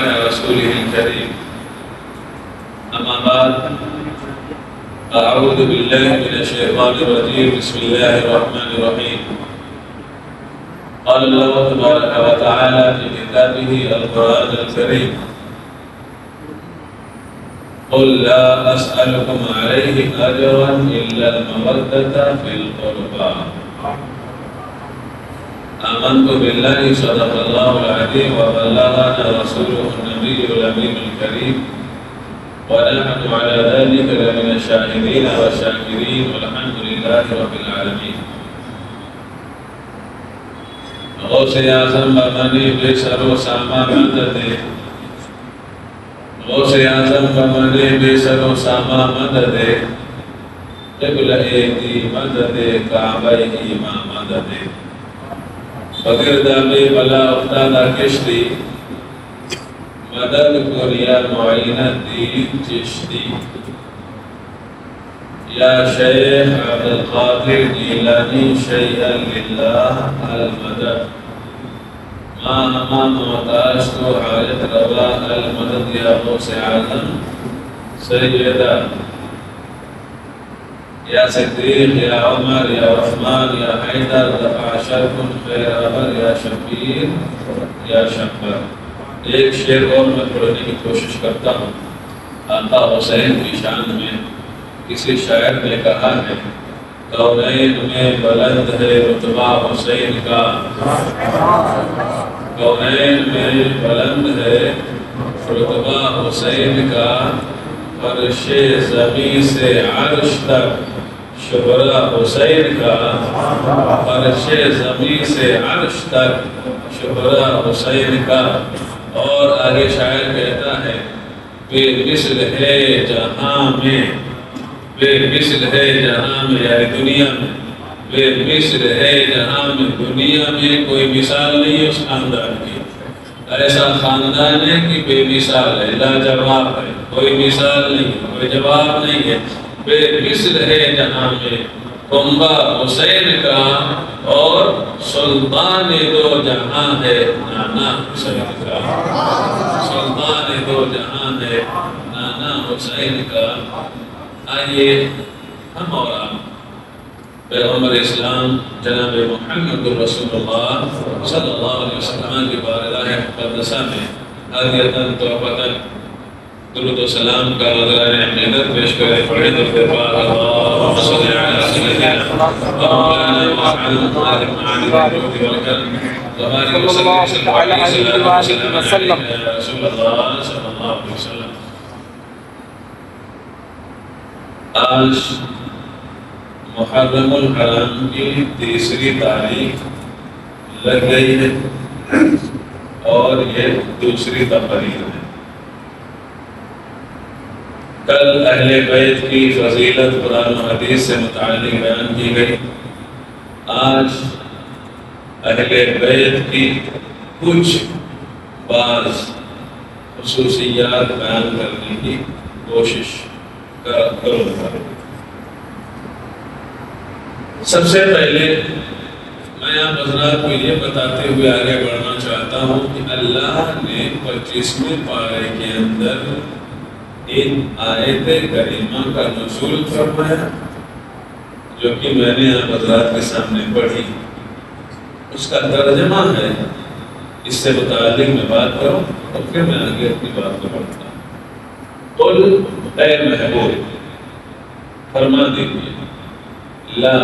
وعلى رسوله الكريم. أما بعد، أعوذ بالله من الشيطان الرجيم. بسم الله الرحمن الرحيم. قال الله تبارك وتعالى في كتابه القرآن الكريم: قل لا أسألكم عليه أجرا إلا المودة في القربى. آمنت بالله صدق الله العظيم وبلغنا رسوله النبي الأمين الكريم، ونحن على ذلك لمن الشاهدين والشاكرين، والحمد لله رب العالمين. غوث اعظم بمنی بے سر و ساما مدد، غوث اعظم بمنی بے سر و ساما مدد، قبلہ دی مدد کعبہ ما مدد، بگردہ بے بلا افتادہ کشتی، مدد کوریا معینت دی چشتی. یا شیخ عبدالقادر جیلانی شیئا للہ المدد، ما ہما محتاج تو حاجت روا المدد. یا غوث اعظم سیدہ یا صدیق یا عمر یا عثمان یا حیدر دفع شرکن خیر ابر یا شبیر یا شبر. ایک شعر اور میں پڑھنے کی کوشش کرتا ہوں. آقا حسین کی شان میں کسی شاعر نے کہا ہے: کونین میں بلند ہے رتبہ حسین کا، کونین میں بلند ہے رتبہ حسین کا، فرش زمین سے عرش تک شبرہ حسین کا، فرش زمین سے عرش تک شبرہ حسین کا. اور آگے شاعر کہتا ہے: بے مثل ہے جہاں میں، بے مثل ہے جہاں میں، یعنی دنیا میں، بے مثل ہے جہاں میں، دنیا میں کوئی مثال نہیں ہے اس خاندان کی. ایسا خاندان ہے کہ بے مثال ہے، لاجواب ہے، کوئی مثال نہیں، کوئی جواب نہیں ہے. بے مثل ہے جہاں میں کنبہ حسین کا، اور سلطان دو جہاں ہے نانا حسین کا، سلطان دو جہاں ہے نانا حسین کا. آئیے ہم اور آپ پیغمبر اسلام جناب محمد رسول اللہ صلی اللہ علیہ وسلم کی بارگاہ مقدسہ میں حاضرتاً توبتاً درود و سلام کا وزرائے احمدت پیش کرے. پڑھے درود پاک اللہم صلی علی سیدنا مولانا محمد معانی الجود والکرم وبارک وسلم علیہ وسلم یا رسول اللہ صلی اللہ علیہ وسلم. آج محرم الحرام کی تیسری تاریخ لگ گئی ہے اور یہ دوسری تقریر ہے. کل اہل بیت کی فضیلت قرآن و حدیث سے متعلق بیان کی گئی. آج اہل بیت کی کچھ بعض خصوصیات بیان کرنے کی کوشش کروں گا. سب سے پہلے میں آپ حضرات کو یہ بتاتے ہوئے آگے بڑھنا چاہتا ہوں کہ اللہ نے 25ویں پارے کے اندر ان آیت کریمہ کا نزول فرمایا جو کہ میں نے آپ حضرات کے سامنے پڑھی. اس کا ترجمہ ہے، اس سے متعلق میں بات کروں اور پھر میں آگے اپنی بات کو بڑھتا ہوں. قل اے محبوب فرما دیجیے، لا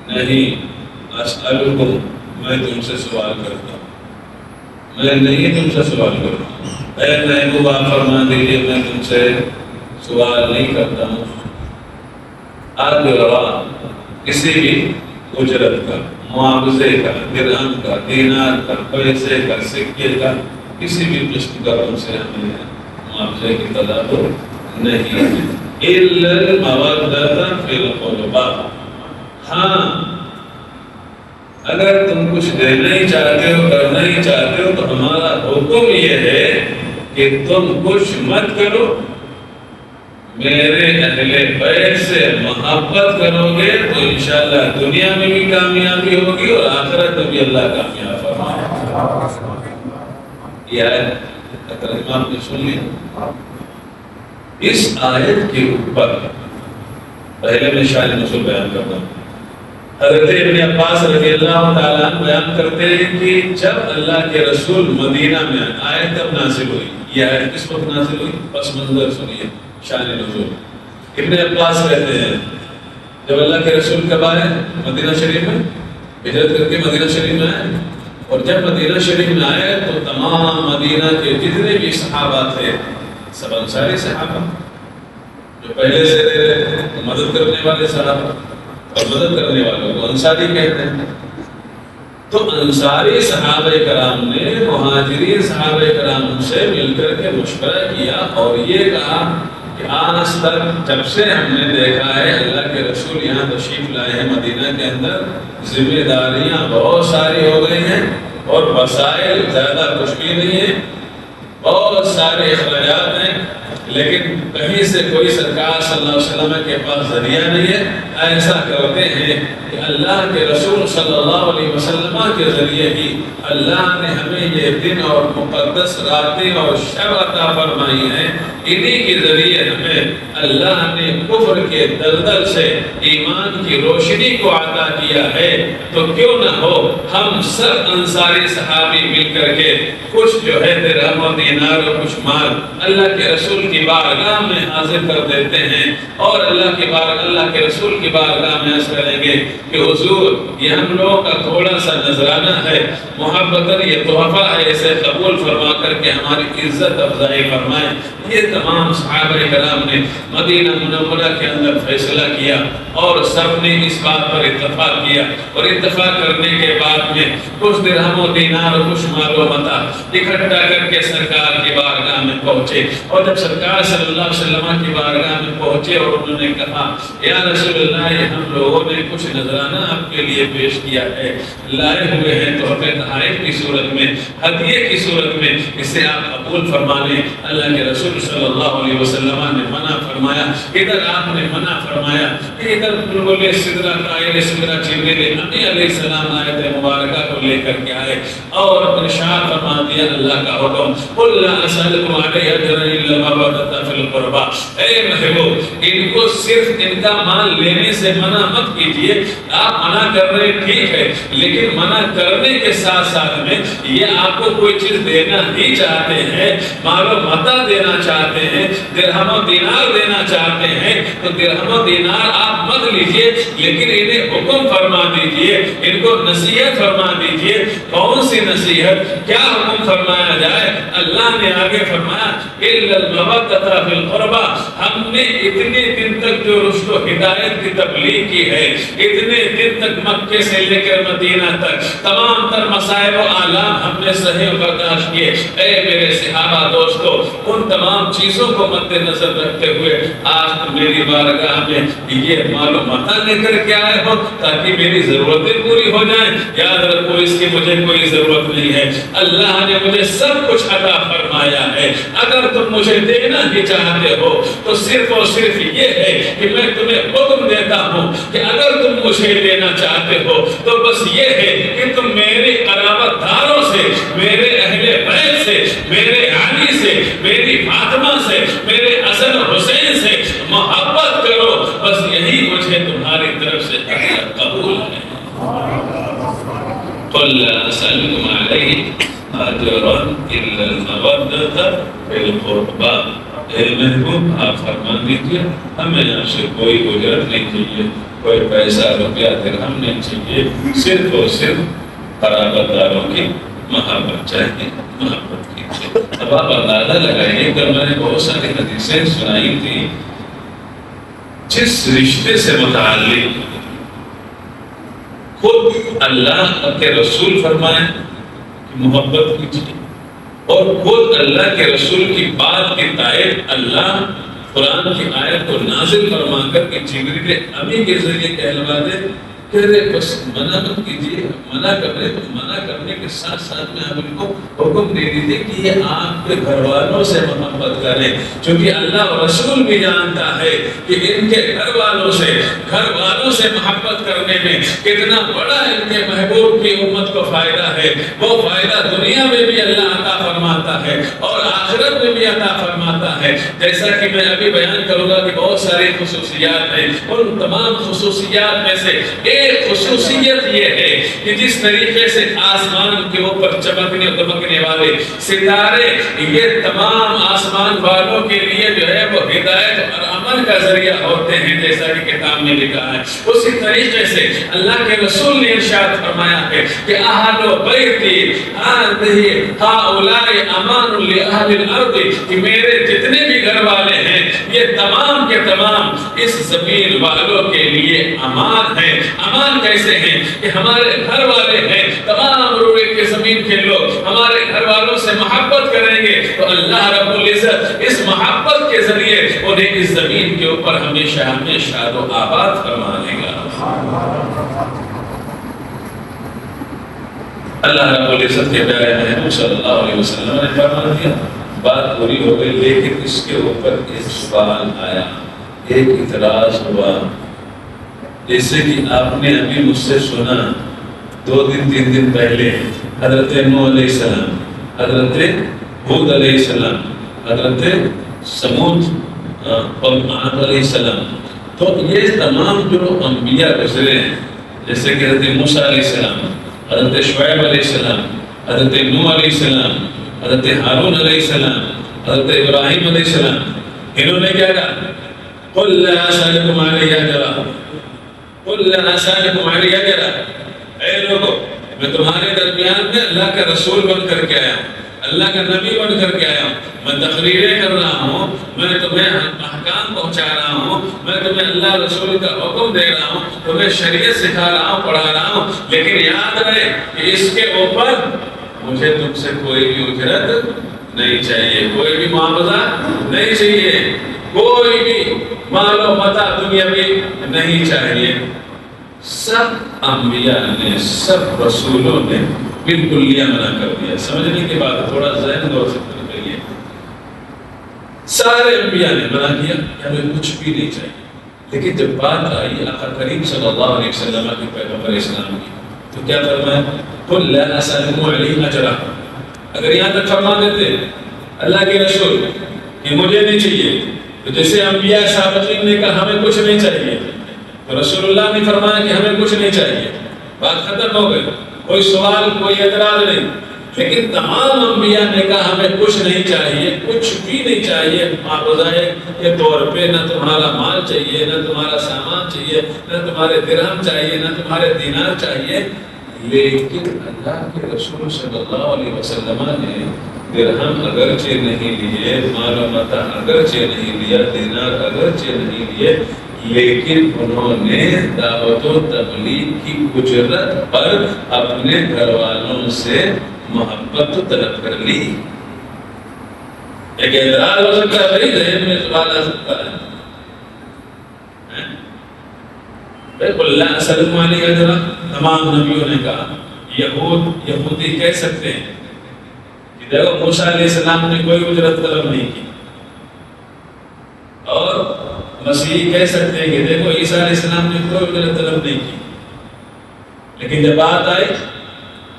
نہیں، اسألکم میں تم سے سوال کرتا ہوں، میں نہیں تم سے سوال کرتا ہوں. اے محبوب آپ فرما دیجیے میں تم سے سوال نہیں کرتا ہوں. اجرا کسی بھی اجرت کا، معاوضے کا، درہم کا، دینار کا، پیسے کا، سکے کا، کسی بھی قسم کا تم سے ہمیں معاوضے کی طلب نہیں ہے. الا المودۃ فی القربى، ہاں اگر تم کچھ دینا ہی چاہتے ہو، کرنا ہی چاہتے ہو، تو ہمارا حکم یہ ہے کہ تم کچھ مت کرو، میرے اہل بیت سے محبت کرو گے تو انشاءاللہ دنیا میں بھی کامیابی ہوگی اور آخرت میں بھی اللہ کامیاب فرمائے. یہ آیت کا ترجمہ آپ نے سن لیا۔ اس آیت کے اوپر پہلے میں شان نزول بیان کرتا ہوں۔ حضرت ابن عباس رضی اللہ تعالیٰ عنہ بیان کرتے ہیں کہ جب اللہ کے رسول مدینہ میں آیت کب نازل ہوئی، یہ آیت کس وقت نازل ہوئی، پس منظر سنیے شان نزول۔ ابن عباس کہتے ہیں جب اللہ کے رسول کب آئے مدینہ شریف میں، ہجرت کر کے مدینہ شریف میں آئے، اور جب مدینہ شریف میں آئے تو تمام مدینہ کے جتنے بھی صحابہ تھے سب انصاری صحابہ، جو پہلے سے مدد کرنے والے صحابہ، اور مدد کرنے والوں کو انصاری کہتے ہیں۔ تو انصاری صحابہ کرام نے مہاجرین صحابہ کرام سے مل کر کے مشورہ کیا اور یہ کہا کہ آج تک جب سے ہم نے دیکھا ہے اللہ کے رسول یہاں تشریف لائے ہیں مدینہ کے اندر، ذمہ داریاں بہت ساری ہو گئی ہیں اور وسائل زیادہ کچھ بھی نہیں ہیں، بہت سارے اخراجات ہیں، لیکن کہیں سے کوئی سرکار صلی اللہ علیہ وسلم کے پاس ذریعہ نہیں ہے۔ ایسا کرتے ہیں کہ اللہ کے رسول صلی اللہ علیہ وسلم کے ذریعے ہی اللہ نے ہمیں یہ دن اور مقدس راتیں اور شب عطا فرمائی ہیں، انہی کے ذریعے ہمیں اللہ نے کفر کے دلدل سے ایمان کی روشنی کو عطا کیا ہے، تو کیوں نہ ہو ہم سب انصاری صحابی مل کر کے کچھ جو ہے درہم و دینار اور کچھ مال اللہ کے رسول کی بارگاہ میں حاضر کر دیتے ہیں، اور اللہ کے رسول کی بارگاہ میں عرض کریں گے کہ حضور یہ ہم لوگوں کا تھوڑا سا نذرانہ ہے، محبتاً یہ تحفہ ہے، اسے قبول فرما کر کے ہماری عزت افزائی فرمائیں۔ یہ تمام صحابہ کرام نے مدینہ منورہ کے اندر فیصلہ کیا اور سب نے اس بات پر اتفاق کیا، اور اتفاق کرنے کے بعد میں کچھ درہم و دینار اور کچھ مال و متاع اکٹھا کر کے سرکار کی بارگاہ میں پہنچے، اور جب سرکار صلی اللہ علیہ وسلم کی بارگاہ میں پہنچے اور انہوں نے کہا یا رسول اللہ یہ ہم لوگوں نے کچھ نذرانہ آپ کے لیے پیش کیا ہے، لائے ہوئے ہیں تحفے تحائف کی صورت میں، ہدیے کی صورت میں، اسے آپ قبول فرما لیں۔ اللہ کے رسول صلی اللہ علیہ وسلم نے منع فرمایا، ادھر آپ نے منع فرمایا، ادھر بلبل سدرہ قائل سدرہ جبریل امین علیہ السلام آیت مبارکہ کو لے کر کے آئے اور ارشاد فرما دیا اللہ کا حکم قل لا اسألکم علیہ اجرا الا المودۃ فی القربى، اے محبوب ان کو صرف ان کا مال لینے سے منع مت کیجئے، آپ منع کر رہے ٹھیک ہے، لیکن منع کرنے کے ساتھ ساتھ میں یہ آپ کو کوئی چیز دینا ہی چاہتے ہیں، مال و متاع دینا چاہتے ہیں، درہم و دینار دینا چاہتے ہیں، تو درہم و دینار آپ مت لیجئے، لیکن انہیں حکم فرما دیجئے، ان کو نصیحت فرما دیجئے۔ کون سی نصیحت، کیا حکم فرمایا جائے؟ اللہ نے آگے فرمایا اِلَّا الْمَوَدَّةَ فِي الْقُرْبَى، ہم نے اتنے دن تک جو رشد و ہدایت کی تبلیغ کی ہے، اتنے دن تک مکے سے لے کر مدینہ تک تمام تر مسائل و آلام ہم نے صحیح برداشت کیے۔ اے میرے صحابہ دوستو، ان تمام چیزوں کو مد نظر رکھتے ہوئے آج میری بارگاہ میں یہ مال و متاع لے کر کے آئے ہو تاکہ میری ضرورتیں پوری ہو جائیں۔ یاد رکھو اس کی مجھے کوئی ضرورت نہیں ہے، اللہ نے مجھے سب کچھ عطا فرمایا ہے، اگر تم مجھے دینا ہی چاہتے ہو تو صرف اور صرف یہ ہے کہ میں تمہیں حکم دیتا ہوں کہ اگر تم مجھے دینا چاہتے ہو تو بس یہ ہے کہ تم میرے قرابت داروں سے، میرے اہل بیت سے، میرے علی سے، میری فاطمہ سے، میرے حسن و حسین سے محبت کرو، بس یہی مجھے تمہاری طرف سے قبول ہے۔ قل لا اسألكم عليه اجرا الا المودة في القربى، اے محبوب آپ فرمان دیجئے ہمیں یہاں سے کوئی اجرت نہیں چاہیے، کوئی پیسہ روپیہ درہم نہیں چاہیے، صرف اور صرف قرابت داروں کی محبت چاہیے، محبت کیجیے۔ اب آپ اندازہ لگائیے کہ میں نے بہت ساری حدیثیں سنائی تھی جس رشتے سے متعلق خود اللہ کے رسول فرمائے کہ محبت کیجیے، اور خود اللہ کے رسول کی بات کی تائید اللہ قرآن کی آیت کو نازل فرما کر کہ جبریل امی کے ذریعے کہلوا دے کہ بس منع مت کیجیے، منع کرنے کے ساتھ ساتھ میں آپ ان کو حکم دے دیجیے کہ یہ آپ کے گھر والوں سے محبت کریں، چونکہ اللہ اور رسول بھی جانتا ہے کہ ان کے گھر والوں سے محبت کرنے میں کتنا بڑا ان کے محبوب کی امت کو فائدہ ہے، وہ فائدہ دنیا میں بھی اللہ عطا فرماتا فرماتا ہے اور آخرت میں بھی عطا فرماتا ہے. جیسا کہ میں ابھی بیان کروں گا کہ بہت ساری خصوصیات ہیں. ان تمام خصوصیات میں سے ایک خصوصیت یہ ہے کہ جس طریقے سے آسمان کے اوپر چمکنے اور دمکنے والے ستارے یہ تمام آسمان والوں کے لیے جو ہے وہ ہدایت اور عمل کا ذریعہ ہوتے ہیں جیسا کہ کتاب میں لکھا ہے. اسی طریقے سے اللہ کے رسول نے ارشاد فرمایا ہے کہ اہل بیتی ہؤلاء امان لاہل الارض، کہ میرے جتنے بھی گھر والے ہیں یہ تمام کے تمام اس زمین والوں کے لیے امان ہیں. امان کیسے ہیں؟ کہ ہمارے گھر والے ہیں، تمام روئے کے زمین کے لوگ ہمارے گھر والوں سے محبت کریں گے تو اللہ رب العزت اس محبت کے ذریعے انہیں اس زمین کے اوپر ہمیشہ ہمیشہ شاد و آباد فرما دے گا. اللہ رب العزت کے پیارے محبوب صلی اللہ علیہ وسلم نے فرما دیا. بات پوری ہو گئی، لیکن اس کے اوپر ایک سوال آیا، ایک اعتراض ہوا. جیسے کہ آپ نے ابھی مجھ سے سنا 2 دن 3 دن پہلے حضرت نوح علیہ السلام، حضرت ہود علیہ السلام، حضرت سمود اور عاد علیہ السلام، تو یہ تمام جو انبیاء گزرے ہیں جیسے کہ حضرت موسیٰ علیہ السلام، حضرت شعیب علیہ السلام، حضرت نوح علیہ السلام، حضرت ہارون علیہ السلام، حضرت ابراہیم علیہ السلام، انہوں نے کیا کہا؟ قُلْ لَا أَسْأَلُكُمْ عَلَيْهِ أَجْرًا، قُلْ لَا أَسْأَلُكُمْ عَلَيْهِ أَجْرًا. اے لوگوں، میں تمہارے درمیان میں اللہ کا رسول بن کر کے آیا ہوں، اللہ کا نبی بن کر کے آیا ہوں، میں تقریریں کر رہا ہوں، میں تمہیں احکام پہنچا رہا ہوں، میں تمہیں اللہ رسول کا حکم دے رہا ہوں، تمہیں شریعت سکھا رہا ہوں، پڑھا رہا ہوں. لیکن یاد رہے کہ اس کے اوپر مجھے تم سے کوئی بھی اجرت نہیں چاہیے، کوئی بھی معاوضہ نہیں چاہیے، کوئی بھی مال و متاع دنیاوی نہیں چاہیے. سب انبیاء نے، سب رسولوں نے بالکل لیا منع کر دیا. سمجھنے کے بعد تھوڑا ذہن غور سے کریے. سارے انبیاء نے منع کیا کہ ہمیں کچھ بھی نہیں چاہیے. لیکن جب بات آئی آقا کریم صلی اللہ علیہ وسلم کے پیغمبر اسلام کی تو کیا فرمایا؟ قُلْ لَا أَسْأَلُكُمْ عَلَيْهِ أَجْرًا. اگر یہاں تک فرما دیتے اللہ کے رسول کہ مجھے نہیں چاہیے، تو جیسے انبیاء سابقین نے کہا ہمیں کچھ نہیں چاہیے، تو رسول اللہ نے فرمایا کہ ہمیں کچھ نہیں چاہیے، بات ختم ہو گئی، کوئی سوال کوئی اعتراض نہیں. لیکن تمام انبیاء نے کہا ہمیں کچھ نہیں چاہیے، کچھ بھی نہیں چاہیے معاوضہ کے طور پہ. نہ تمہارا مال چاہیے، نہ تمہارا سامان چاہیے، نہ تمہارے درہم چاہیے، نہ تمہارے دینار چاہیے. لیکن اللہ کے رسول صلی اللہ علیہ وسلم نے درہم اگرچہ نہیں لیے، مال و متاع اگرچہ نہیں لیا، دینار اگرچہ نہیں لیے، لیکن انہوں نے دعوت و تبلیغ کی اجرت پر اپنے گھر والوں سے محبت طلب کر لی. ایک اعتراض ہو سکتا ہے، بھائی ذہن میں سوال آ سکتا ہے، بالکل لا اسألکم علیہ اجرا. تمام نبیوں نے کہا. یہودی کہہ سکتے ہیں کہ دیکھو موسیٰ علیہ السلام نے کوئی اجرت طلب نہیں کی، اور مسیحی کہہ سکتے ہیں کہ دیکھو عیسیٰ علیہ السلام نے کوئی اجرت طلب نہیں کی. لیکن جب بات آئی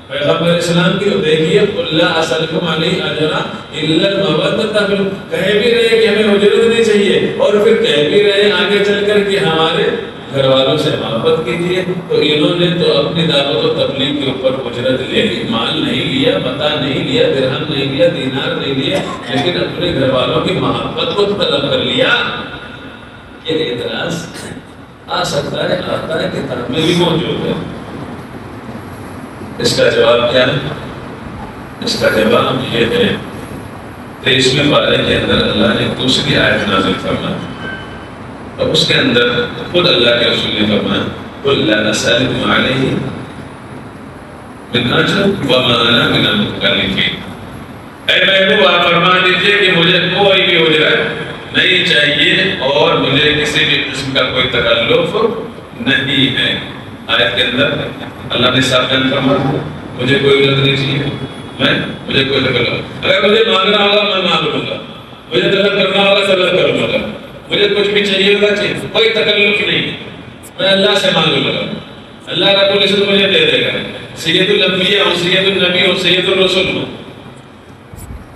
پیغمبر اسلام کی تو دیکھیے قُلْ لَا أَسْأَلُكُمْ عَلَيْهِ أَجْرًا إِلَّا الْمَوَدَّةَ فِي الْقُرْبَى. کہہ بھی رہے کہ ہمیں اجرت نہیں چاہیے، اور پھر کہہ بھی رہے آگے چل کر کہ ہمارے گھر والوں سے محبت کیجیے. تو انہوں نے تو اپنی دعوت و تبلیغ کے اوپر اجرت لے لی، مال نہیں لیا، متاع نہیں لیا، درہم نہیں لیا، دینار نہیں لیا، لیکن اپنے گھر والوں کی محبت کو طلب کر لیا. یہ اعتراض آ سکتا ہے، آتا ہے، کتاب میں بھی موجود ہے. اس کا جواب کیا ہے؟ اس کا جواب یہ ہے 23ویں پارے کے اندر اللہ نے دوسری آیت نازل فرمائی، اور اس کے اندر خود اللہ کے رسول نے فرمایا قُلْ لَا نَسْأَلُكُمْ عَلَيْهِ مِنْ أَجْرٍ وَمَا أَنَا مِنَ الْمُتَكَلِّفِينَ. اے محبوب آپ فرما دیجئے کہ مجھے کوئی بھی اجرت نہیں چاہیے اور مجھے کسی بھی قسم کا کوئی تکلف نہیں ہے. آیت کے اندر اللہ نے صاحب نے فرمایا مجھے کوئی اجرت نہیں چاہیے، مجھے کوئی تکلف، اگر مجھے مانگنا ہوگا میں مانگ لوں گا، مجھے طلب کرنا ہوگا طلب کروں گا، مجھے کچھ بھی چاہیے ہوگا چاہیے، کوئی تکلف نہیں، میں اللہ سے مانگ لوں گا، اللہ رب العزت مجھے دے دے گا. سید الانبیاء ہوں، سید النبی ہوں، سید الرسول ہوں.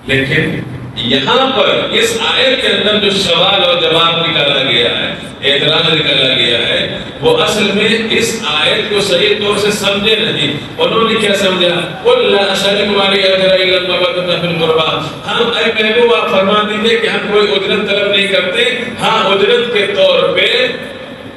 لیکن یہاں پر اس آیت کے اندر جو سوال اور جواب نکالا گیا ہے، اعتراض نکالا گیا ہے، وہ اصل میں اس آیت کو صحیح طور سے سمجھے نہیں۔ انہوں نے کیا سمجھا؟ قُلْ لَا أَسْأَلُكُمْ عَلَيْهِ أَجْرًا إِلَّا الْمَوَدَّةَ فِي الْقُرْبَىٰ، ہم اے محبوب آپ فرما دیجئے کہ ہم کوئی اجرت طلب نہیں کرتے، ہاں اجرت کے طور پہ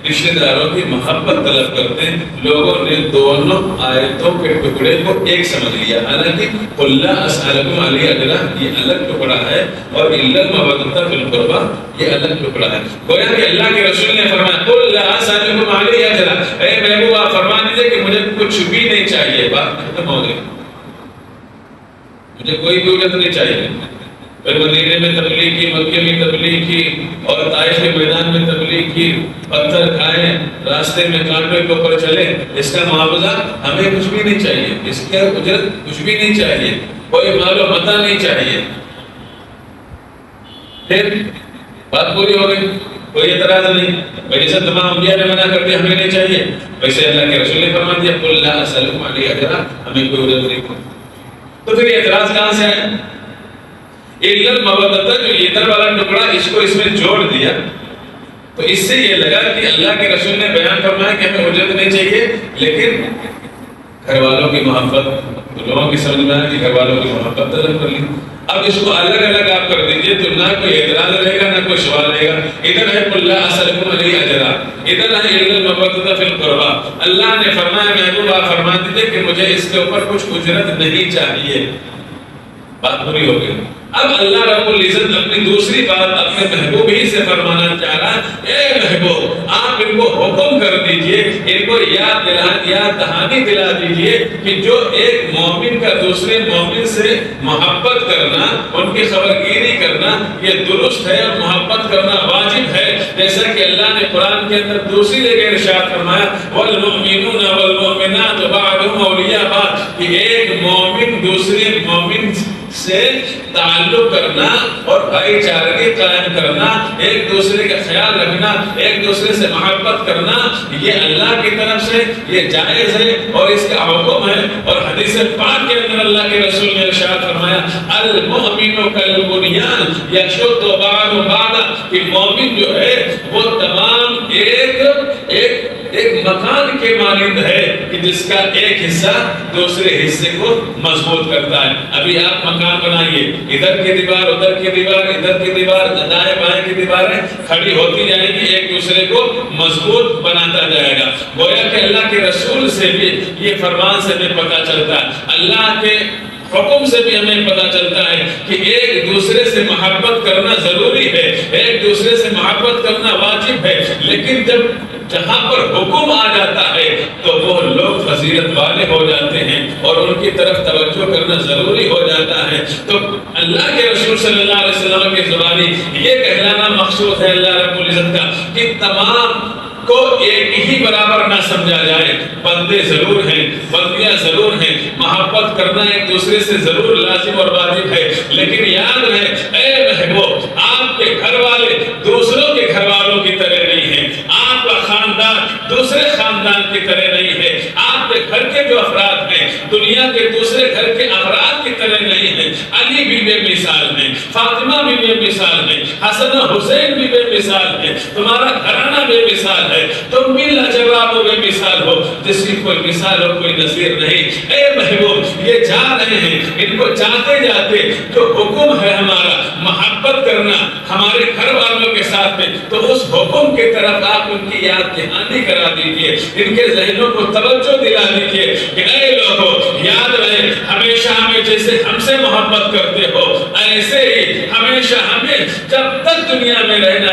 رشتہ داروں کی محبت طلب کرتے ہیں۔ لوگوں نے دونوں آیتوں کے ٹکڑے کو ایک سمجھ لیا، حالانکہ قُلْ لَا أَسْأَلُكُمْ عَلَيْهِ أَجْرًا یہ الگ ٹکڑا ہے اور إِلَّا الْمَوَدَّةَ فِي الْقُرْبَىٰ یہ الگ ٹکڑا ہے۔ گویا کہ اللہ کے رسول نے فرمایا قُلْ لَا أَسْأَلُكُمْ عَلَيْهِ أَجْرًا، اے محبوب آپ فرما دیجئے کہ مجھے کچھ بھی نہیں چاہیے، بات ختم ہو گئی، مجھے کوئی بھی اجرت نہیں چاہیے۔ پھر مدینے میں تبلیغ کی، مکے میں تبلیغ کی اور طائف کے میدان میں تبلیغ کی، پتھر کھائے، راستے میں کانٹوں کے اوپر چلے، اس کا معاوضہ ہمیں کچھ بھی نہیں چاہیے، اس کا اجرت کچھ بھی نہیں چاہیے، کوئی مال و متاع نہیں چاہیے۔ پھر بات پوری ہو گئی، کوئی اعتراض نہیں، جیسے تمام انبیاء نے منع کر دیا ہمیں نہیں چاہیے، ویسے اللہ کے رسول نے فرما دیا قُلْ لَا أَسْأَلُكُمْ عَلَيْهِ أَجْرًا، ہمیں کوئی اجرت نہیں۔ تو پھر اعتراض کہاں سے آیا؟ إِلَّا الْمَوَدَّةَ، جو ادھر والا ٹکڑا اس کو اس میں جوڑ دیا، تو اس سے یہ لگا کہ اللہ کے رسول نے بیان فرمایا کہ ہمیں اجرت نہیں چاہیے، لیکن گھر والوں کی محبت، لوگوں کی سمجھ میں آیا کہ گھر والوں کی محبت طلب کر لی۔ اب اس کو الگ الگ آپ کر دیجئے تو نہ کوئی اعتراض رہے گا نہ کوئی سوال رہے گا۔ ادھر ہے قُلْ لَا أَسْأَلُكُمْ عَلَيْهِ أَجْرًا، ادھر ہے إِلَّا الْمَوَدَّةَ فِي الْقُرْبَىٰ، اللہ نے فرمایا محبوب آپ فرما دیجئے کہ مجھے اس کے اوپر کچھ اجرت نہیں چاہیے، بات پوری ہو گئی۔ اب اللہ رب العزت اپنی دوسری بات اپنے محبوب ہی سے فرمانا چاہ رہا ہے، اے محبوب آپ ان کو حکم کر دیجئے، ان کو یاد دہانی دلا دیجئے کہ جو ایک مومن کا دوسرے مومن سے محبت کرنا، ان کی خبرگیری کرنا یہ درست ہے اور محبت کرنا واجب ہے، جیسا کہ اللہ نے قرآن کے اندر دوسری جگہ ارشاد فرمایا وَالْمُؤْمِنُونَ وَالْمُؤْمِنَاتُ بَعْضُهُمْ أَوْلِيَاءُ بَعْضٍ، کہ ایک مومن دوسرے مومن سے تعلق کرنا اور بھائی چارگی قائم کرنا، ایک دوسرے کا خیال رکھنا، ایک دوسرے سے محبت کرنا، یہ اللہ کی طرف سے یہ جائز ہے اور اس کا حکم ہے۔ اور حدیث پاک کے اندر اللہ کے رسول نے ارشاد فرمایا المؤمن کالبنیان یشد بعضہ بعضا، کہ مومن جو ہے وہ تمام ایک مکان کے مانند ہے کہ جس کا ایک حصہ دوسرے حصے کو مضبوط کرتا ہے۔ ابھی آپ مکان بنائیے، ادھر کی دیوار ادھر کی دیوار ادھر کی دیوار دائیں بائیں کی دیواریں کھڑی ہوتی جائیں گی، ایک دوسرے کو مضبوط بناتا جائے گا۔ گویا کہ اللہ کے رسول سے بھی یہ فرمان سے ہمیں پتہ چلتا ہے، اللہ کے حکم سے بھی ہمیں پتہ چلتا ہے کہ ایک دوسرے سے محبت کرنا ضروری ہے، ایک دوسرے سے محبت کرنا واجب ہے، لیکن جہاں پر حکم آ جاتا ہے تو وہ لوگ فضیلت والے ہو جاتے ہیں اور ان کی طرف توجہ کرنا ضروری ہو جاتا ہے۔ تو اللہ کے رسول صلی اللہ علیہ وسلم کی زبانی یہ کہلانا مقصود ہے اللہ رب العزت کا کہ تمام کو ایک ہی برابر نہ سمجھا جائے، بندے ضرور ہیں، بندیاں ضرور ہیں، محبت کرنا ایک دوسرے سے ضرور لازم اور واجب ہے، لیکن یاد رہے اے محبوب آپ کے گھر والے دوسروں کے گھر والوں کی طرح نہیں ہیں، آپ کا خاندان دوسرے خاندان کی طرح نہیں ہے، آپ کے گھر کے جو افراد ہیں دنیا کے دوسرے گھر کے افراد کی طرح نہیں ہیں۔ علی بھی بے مثال ہے، فاطمہ بھی بے مثال ہے، حسن و حسین بھی بے مثال ہے، تمہارا گھرانہ بے مثال ہے، تم بھی لاجواب و بے مثال ہو، جس کی کوئی مثال اور کوئی نظیر نہیں۔ اے محبوب یہ جا رہے ہیں، ان کو جاتے جاتے جو حکم ہے ہمارا محبت کرنا ہمارے گھر والوں کے ساتھ میں، تو اس حکم کی طرف آپ ان کی یاد دہانی کرا دیجئے، ان کے ذہنوں کو توجہ دلا دیجئے کہ اے لوگوں یاد رہے ہمیشہ ہمیں جیسے ہم سے محبت کرتے ہو ایسے ہی ہمیشہ ہمیں جب تک دنیا میں رہنا